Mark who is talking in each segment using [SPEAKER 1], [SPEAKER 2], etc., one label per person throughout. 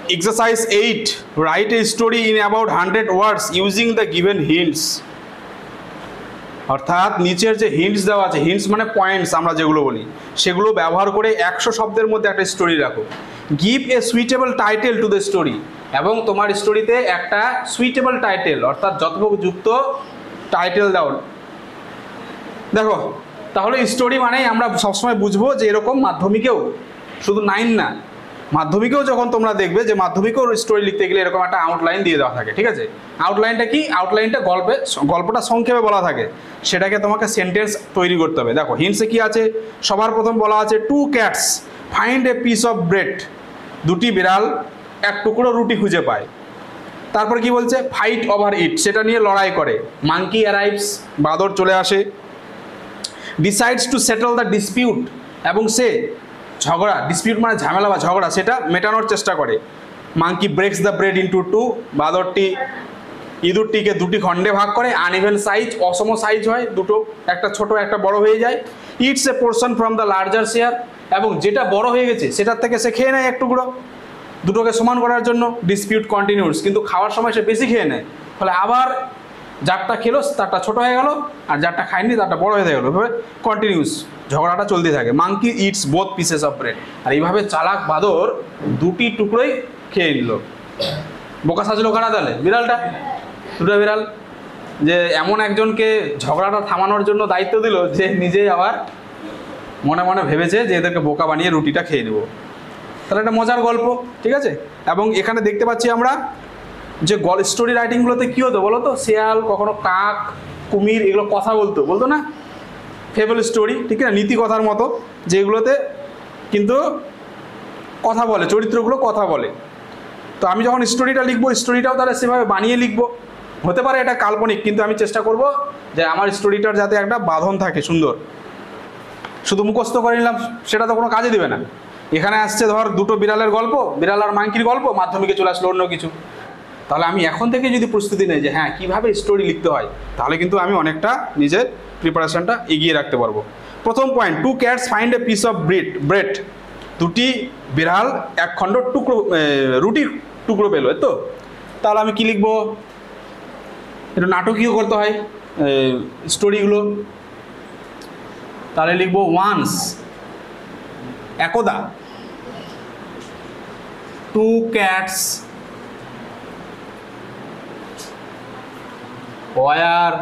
[SPEAKER 1] Exercise 8. Write a story in about 100 words using the given hints. অর্থাৎ নিচের যে hints দেওয়া আছে, হিন্টস মানে পয়েন্টস আমরা যেগুলো বলি, সেগুলো ব্যবহার করে 100 শব্দের মধ্যে একটা স্টোরি রাখো। Give a suitable title to the story, এবং তোমার স্টোরিতে একটা সুইটেবল টাইটেল অর্থাৎ যথোপযুক্ত টাইটেল দাও। দেখো, তাহলে স্টোরি মানেই আমরা সবসময় বুঝবো যে এরকম মাধ্যমিকেও, শুধু 9 না, মাধ্যমিকেও যখন তোমরা দেখবে যে মাধ্যমিকেও স্টোরি লিখতে গেলে এরকম একটা আউটলাইন দিয়ে দেওয়া থাকে, ঠিক আছে? আউটলাইনটা কি? আউটলাইনটা গল্পটা সংক্ষেপে বলা থাকে, সেটাকে তোমাকে সেন্টেন্স তৈরি করতে হবে। দেখো হিন্টসে কি আছে, সবার প্রথম বলা আছে two cats find a piece of bread, দুটি বিড়াল এক টুকরো রুটি খুঁজে পায়। তারপর কি বলছে? ফাইট ওভার ইট, সেটা নিয়ে লড়াই করে। মাঙ্কি অ্যারাইভস, বাঁদর চলে আসে। Decides to settle the dispute, এবং সে ঝগড়া, ডিসপিউট মানে ঝামেলা বা ঝগড়া, সেটা মেটানোর চেষ্টা করে। Monkey breaks the bread into two, বাঁদরটি ইঁদুরটিকে দুটি খণ্ডে ভাগ করে। আনইভেন সাইজ, অসম সাইজ হয় দুটো, একটা ছোট একটা বড় হয়ে যায়। It's a portion from the larger share, এবং যেটা বড় হয়ে গেছে সেটার থেকে সে খেয়ে নেয় এক টুকরো, দুটোকে সমান করার জন্য। ডিসপিউট কন্টিনিউস, কিন্তু খাওয়ার সময় সে বেশি খেয়ে নেয়, ফলে আবার যারটা খেলো তারটা ছোট হয়ে গেল, আর যারটা খায়নি তারটা বড় হয়ে গেল, এভাবে কন্টিনিউস ঝগড়াটা চলতে থাকে। Monkey eats both pieces of bread, আর এইভাবে চালাক বাঁদর দুটি টুকরোই খেয়ে নিল। বোকা সাজলো কারা তাহলে? বিড়ালটা, দুটো বিড়াল, যে এমন একজনকে ঝগড়াটা থামানোর জন্য দায়িত্ব দিল যে নিজেই আবার মনে মনে ভেবেছে যে এদেরকে বোকা বানিয়ে রুটিটা খেয়ে নেব। তাহলে একটা মজার গল্প, ঠিক আছে? এবং এখানে দেখতে পাচ্ছি আমরা যে স্টোরি রাইটিংগুলোতে কী হতো বলো তো? শেয়াল, কখনো কাক, কুমির, এগুলো কথা বলতো না? ফেবল স্টোরি, ঠিক না? নীতি কথার মতো, যেগুলোতে কিন্তু কথা বলে, চরিত্রগুলো কথা বলে। তো আমি যখন স্টোরিটা লিখবো, স্টোরিটাও তাহলে সেভাবে বানিয়ে লিখবো। হতে পারে এটা কাল্পনিক, কিন্তু আমি চেষ্টা করব যে আমার স্টোরিটার যাতে একটা বাঁধন থাকে সুন্দর। শুধু মুখস্থ করে নিলাম সেটা তো কোনো কাজে দেবে না। এখানে আসছে ধর দুটো বিড়ালের গল্প, বিড়াল আর মাঙ্কির গল্প, মাধ্যমিকে চলে আসলো অন্য কিছু। তাহলে আমি এখন থেকে যদি প্রস্তুতি নেই যে হ্যাঁ কীভাবে স্টোরি লিখতে হয়, তাহলে কিন্তু আমি অনেকটা নিজের প্রিপারেশনটা এগিয়ে রাখতে পারবো। প্রথম point, two cats find a piece of bread, দুটি বিড়াল এক খণ্ড রুটির টুকরো পেলো, তো তাহলে আমি কি লিখবো? একটু নাটকীয় করতে হয় স্টোরিগুলো। তাহলে লিখবো ওয়ান্স, একদা, two cats were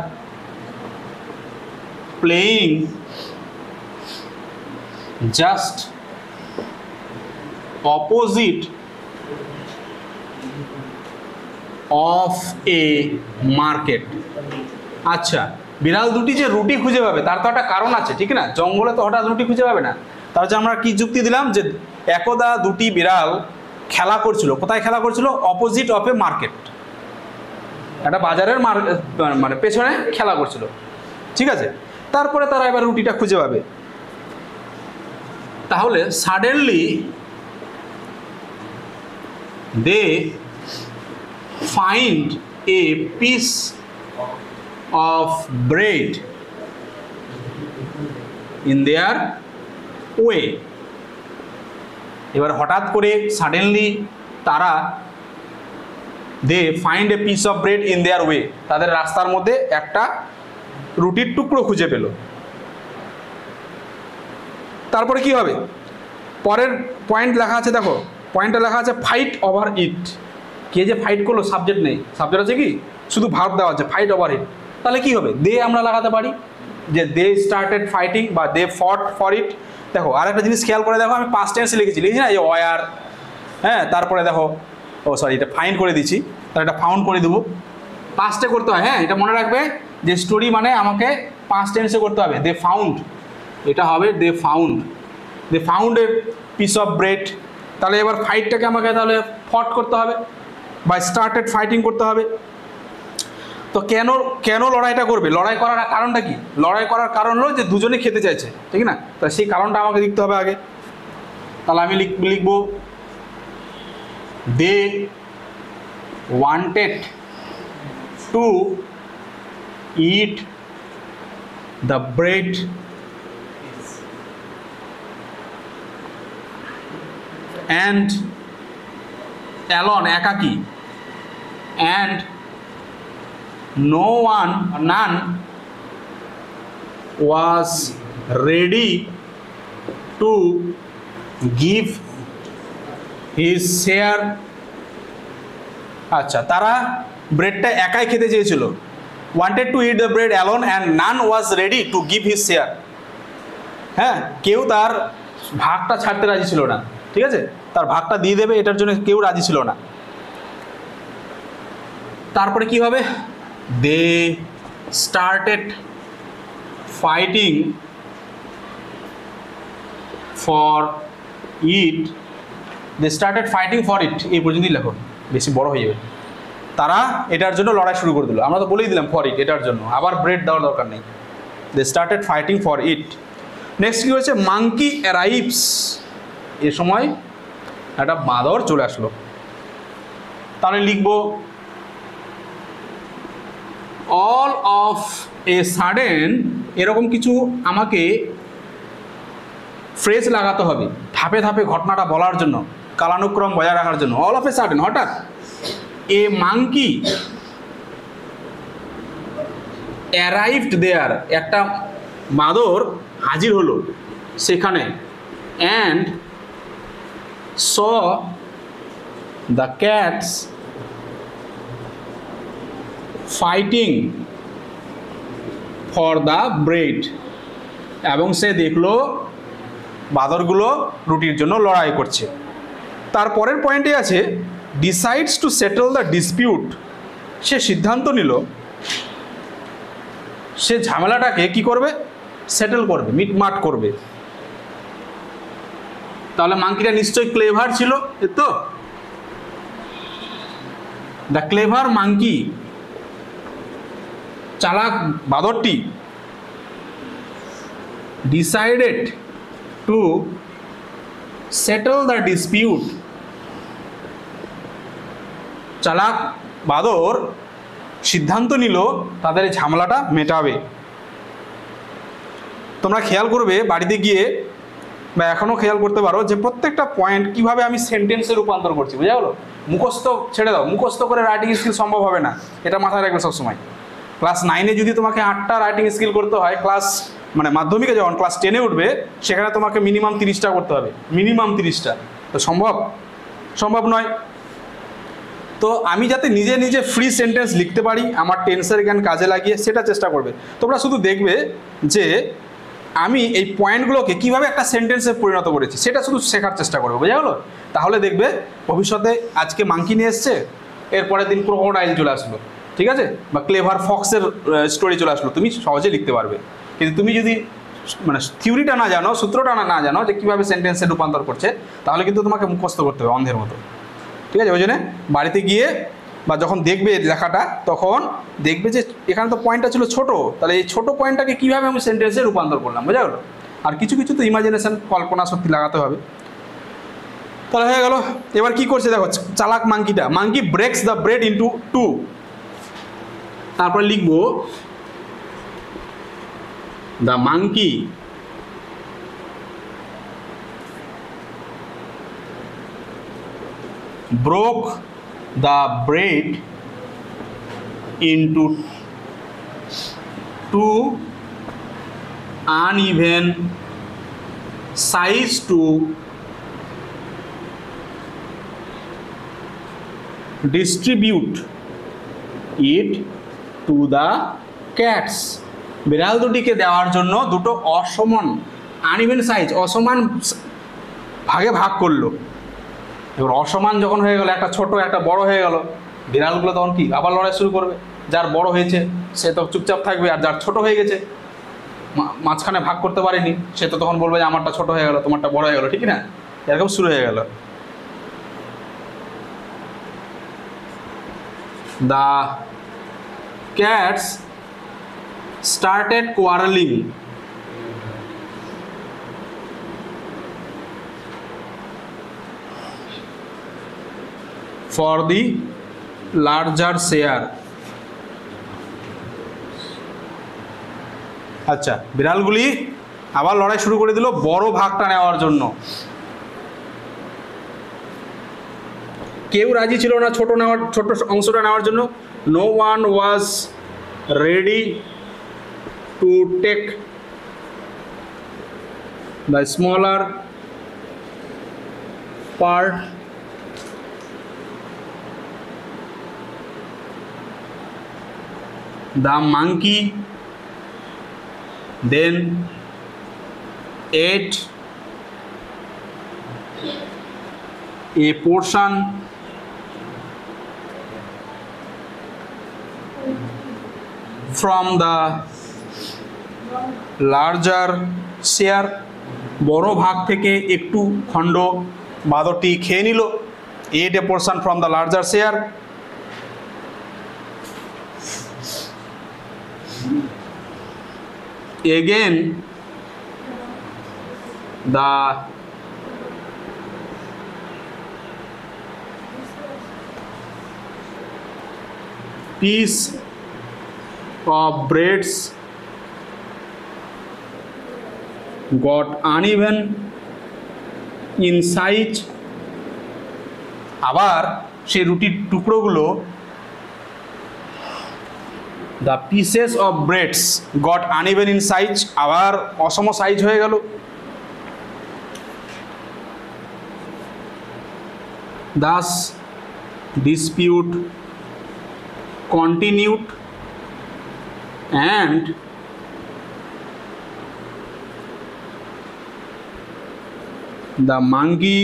[SPEAKER 1] playing just opposite of a market. আচ্ছা, বিড়াল দুটি যে রুটি খুঁজে পাবে তার তো একটা কারণ আছে, ঠিক না? জঙ্গলে তো হঠাৎ রুটি খুঁজে পাবে না। তার জন্য আমরা কি যুক্তি দিলাম যে একদা দুটি বিড়াল খেলা করছিল। কোথায় খেলা করছিল? অপোজিট অফ এ মার্কেট, একটা বাজারের মানে পেছনে খেলা করছিল, ঠিক আছে? তারপরে তারা এবার রুটিটা খুঁজে পাবে। তাহলে suddenly they find a piece of bread in their way. এবার হঠাৎ করে সাডেনলি তারা they find a piece of bread in their way, তাদের রাস্তার মধ্যে একটা রুটির টুকরো খুঁজে পেল। তারপরে কি হবে? পরের পয়েন্ট লেখা আছে, দেখো পয়েন্টটা লেখা আছে ফাইট ওভার ইট। কে যে ফাইট করলো? সাবজেক্ট নেই, সাবজেক্ট আছে কি? শুধু ভার্ব দেওয়া আছে, ফাইট ওভার ইট। তাহলে কি হবে? দে আমরা লাগাতে পারি, যে দে স্টার্টেড ফাইটিং বা দে ফট ফর ইট। দেখো আর একটা জিনিস খেয়াল করে দেখো, আমি পাস্ট টেন্সে লিখেছি না, এই ওয়ার, হ্যাঁ, তারপরে দেখো, ও সরি, এটা ফাইন্ড করে দিচ্ছি, তাহলে এটা ফাউন্ড করে দেবো। পাস্টে করতে হয়, হ্যাঁ, এটা মনে রাখবে যে স্টোরি মানে আমাকে পাস্ট টেন্সে করতে হবে। দে ফাউন্ড, এটা হবে they found a piece of bread. তাহলে এবার ফাইটটাকে আমাকে তাহলে ফট করতে হবে বা স্টার্টেড ফাইটিং করতে হবে। তো কেন লড়াইটা করবে? লড়াই করার কারণটা কি? লড়াই করার কারণ হলো যে দুজনে খেতে চাইছে, ঠিক না? তা সেই কারণটা আমাকে লিখতে হবে আগে। তাহলে আমি লিখবো they wanted to eat the bread and alone একাকী, and none was ready to give his share. আচ্ছা, তারা ব্রেডটা একাই খেতে চেয়েছিল, wanted to eat the bread alone and none was ready to give his share. হ্যাঁ, কেউ তার ভাগটা ছাড়তে রাজি ছিল না, ঠিক আছে, তার ভাগটা দিয়ে দেবে এটার জন্য কেউ রাজি ছিল না। তারপরে কি হবে? they started fighting for it. they started fighting for it, এই পর্যন্তই লেখো, বেশি বড় হয়ে যাবে। তারা এটার জন্য লড়াই শুরু করে দিল, আমরা তো বলেই দিলাম ফর ইট, এটার জন্য আবার ব্রেড দেওয়ার দরকার নেই। they started fighting for it. Next কি হয়েছে? monkey arrives, এ সময় একটা বাঁদর চলে আসলো। তাহলে লিখবো অল অফ এ সাডেন, এরকম কিছু আমাকে ফ্রেজ লাগাতে হবে ধাপে ধাপে ঘটনাটা বলার জন্য, কালানুক্রম বজায় রাখার জন্য। অল অফ এ সাডেন, হঠাৎ, এ মাঙ্কি অ্যারাইভড দেয়ার, একটা বাঁদর হাজির হলো সেখানে, and saw the cats fighting for the bread, এবং সে দেখলো বাঁদরগুলো রুটির জন্য লড়াই করছে। তারপরের পয়েন্টে আছে decides to settle the dispute, সে সিদ্ধান্ত নিল সে ঝামেলাটাকে কি করবে? সেটেল করবে, মিটমাট করবে। তাহলে মাঙ্কিটা নিশ্চয়ই ক্লেভার ছিল, তো দ্য ক্লেভার মাঙ্কি, চালাক বাঁদরটি, decided to settle the dispute, চালাক বাঁদর সিদ্ধান্ত নিল তাদের এই ঝামেলাটা মেটাবে। তোমরা খেয়াল করবে বাড়িতে গিয়ে, বা এখনও খেয়াল করতে পারো যে প্রত্যেকটা পয়েন্ট কিভাবে আমি সেন্টেন্সে রূপান্তর করছি, বুঝা গেলো? মুখস্থ ছেড়ে দাও, মুখস্থ করে রাইটিং স্কিল সম্ভব হবে না, এটা মাথায় রাখবে সবসময়। ক্লাস 9-এ যদি তোমাকে 8টা রাইটিং স্কিল করতে হয়, মাধ্যমিকে যখন ক্লাস 10-এ উঠবে সেখানে তোমাকে মিনিমাম 30টা করতে হবে, মিনিমাম 30টা। তো সম্ভব নয়। তো আমি যাতে নিজে নিজে ফ্রি সেন্টেন্স লিখতে পারি আমার টেন্সের জ্ঞান কাজে লাগিয়ে, সেটা চেষ্টা করবে। তোমরা শুধু দেখবে যে আমি এই পয়েন্টগুলোকে কিভাবে একটা সেন্টেন্সে পরিণত করেছি, সেটা শুধু শেখার চেষ্টা করবে, বোঝা গেলো? তাহলে দেখবে ভবিষ্যতে আজকে মাঙ্কি নিয়ে এসছে, এরপরের দিন ক্রোকোডাইল চলে আসলো, ঠিক আছে, বা ক্লেভার ফক্সের স্টোরি চলে আসলো, তুমি সহজে লিখতে পারবে। কিন্তু তুমি যদি থিওরিটা না জানো, সূত্রটা না জানো যে কীভাবে সেন্টেন্সে রূপান্তর করছে, তাহলে কিন্তু তোমাকে মুখস্থ করতে হবে অন্ধের মতো, ঠিক আছে? ওই জন্য বাড়িতে গিয়ে বা যখন দেখবে লেখাটা, তখন দেখবে যে এখানে তো পয়েন্টটা ছিল ছোট, তাহলে এই ছোট পয়েন্টটাকে কীভাবে আমি সেন্টেন্সে রূপান্তর করলাম, বোঝা গেলো? আর কিছু কিছু তো ইমাজিনেশন, কল্পনা শক্তি লাগাতে হবে। তাহলে হয়ে গেল। এবার কি করছে দেখো চালাক মাঙ্কিটা, monkey breaks the bread into 2। তারপর লিখবো the monkey broke the bread into 2 uneven size to distribute it to the cats. বিড়াল দুটিকে দেওয়ার জন্য দুটো অসমান, আনইভেন সাইজ, অসমান ভাগে ভাগ করলো। এবার অসমান যখন হয়ে গেল, একটা ছোট একটা বড় হয়ে গেল, বিড়ালগুলো তখন কি আবার লড়াই শুরু করবে। যার বড় হয়েছে সে তো চুপচাপ থাকবে, আর যার ছোট হয়ে গেছে, মাঝখানে ভাগ করতে পারেনি, সে তো তখন বলবে যে আমারটা ছোট হয়ে গেল, তোমারটা বড় হয়ে গেল, ঠিক না? এরকম শুরু হয়ে গেল। The cats started quarreling for the larger share. আচ্ছা, বিড়ালগুলি আবার লড়াই শুরু করে দিল বড় ভাগটা নেওয়ার জন্য। কেউ রাজি ছিল না ছোট অংশটা নেওয়ার জন্য। No one was ready to take the smaller part the monkey then ate a portion from the larger share, বড় ভাগ থেকে একটু খণ্ড বাঁদরটি খেয়ে নিল। ate a portion from the larger share, again the piece of breads got uneven in size, আবার সেই রুটির টুকরোগুলো the pieces of breads got uneven in size, আবার অসম সাইজ হয়ে গেল। thus dispute continued and the monkey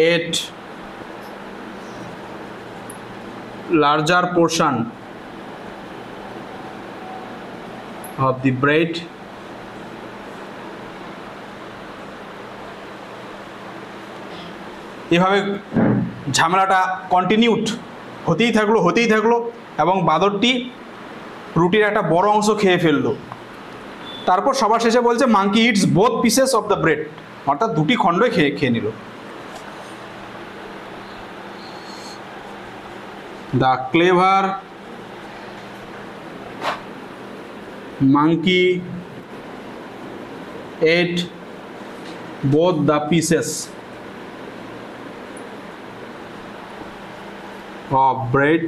[SPEAKER 1] ate larger portion of the bread এভাবে ঝামেলাটা continued হতেই থাকলো এবং বাঁদরটি রুটির একটা বড় অংশ খেয়ে ফেললো। তারপর সবার শেষে বলছে monkey eats both pieces of the bread, অর্থাৎ দুটি খণ্ডই খেয়ে নিল। The clever monkey ate both the pieces of bread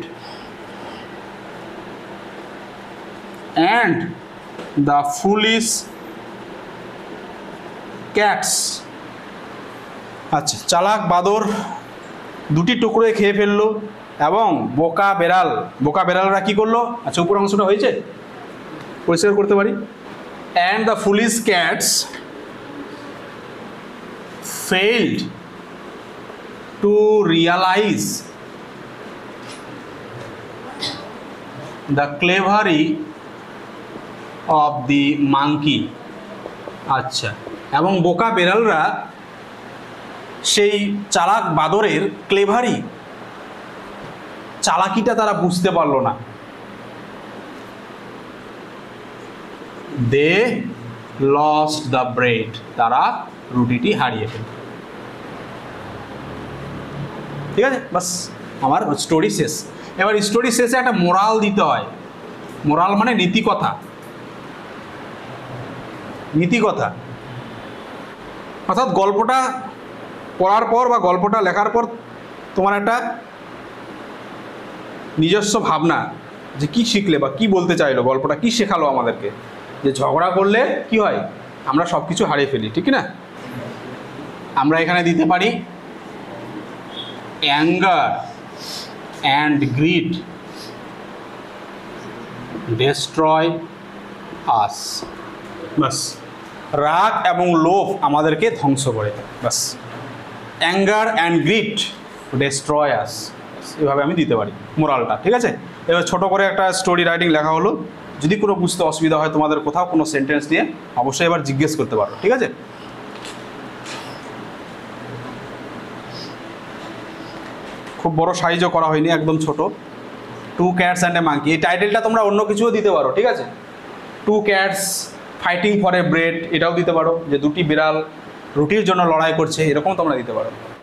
[SPEAKER 1] and the foolish cats, আচ্ছা চালাক বাদর দুটি টুকরোয় খেয়ে ফেললো এবং বোকা বেড়ালরা কি করলো? আচ্ছা উপর অংশটা হয়েছে, পরিষ্কার করতে পারি। and the foolish cats failed to realize the cleverry of the monkey, আচ্ছা এবং বোকা বেড়ালরা সেই চালাক বাদরের ক্লেভারি চালাকিটা তারা বুঝতে পারলো না। দে লস্ট দ্য ব্রেড, তারা রুটিটি হারিয়ে ফেলল। ঠিক আছে, বাস আমার স্টোরি শেষ। এবার স্টোরি শেষে একটা মোরাল দিতে হয়। মোরাল মানে নীতিকথা। অর্থাৎ গল্পটা পড়ার পর বা গল্পটা লেখার পর তোমার একটা নিজস্ব ভাবনা যে কি শিখলে বা কি বলতে চাইলো, গল্পটা কি শেখালো আমাদেরকে। যে ঝগড়া করলে কি হয়, আমরা সব কিছু হারিয়ে ফেলি, ঠিক না? আমরা এখানে দিতে পারি অ্যাঙ্গার অ্যান্ড গ্রিড ডেস্ট্রয় আস, বাস রাগ এবং লোভ আমাদেরকে ধ্বংস করে, বাস অ্যাঙ্গার অ্যান্ড গ্রিড ডেস্ট্রয় আস, এভাবে আমি দিতে পারি মোরালটা। ঠিক আছে, এবার ছোট করে একটা স্টোরি রাইটিং লেখা হলো। যদি কোনো বুঝতে অসুবিধা হয় তোমাদের কোথাও কোনো সেন্টেন্স নিয়ে অবশ্যই এবার জিজ্ঞেস করতে পারো, ঠিক আছে? খুব বড় সাইজও করা হয়নি, একদম ছোট। 2 cats and a monkey, এই টাইটেলটা তোমরা অন্য কিছুও দিতে পারো, ঠিক আছে? 2 cats fighting for a bread, এটাও দিতে পারো, যে দুটি বিড়াল রুটির জন্য লড়াই করছে, এরকম তোমরা দিতে পারো।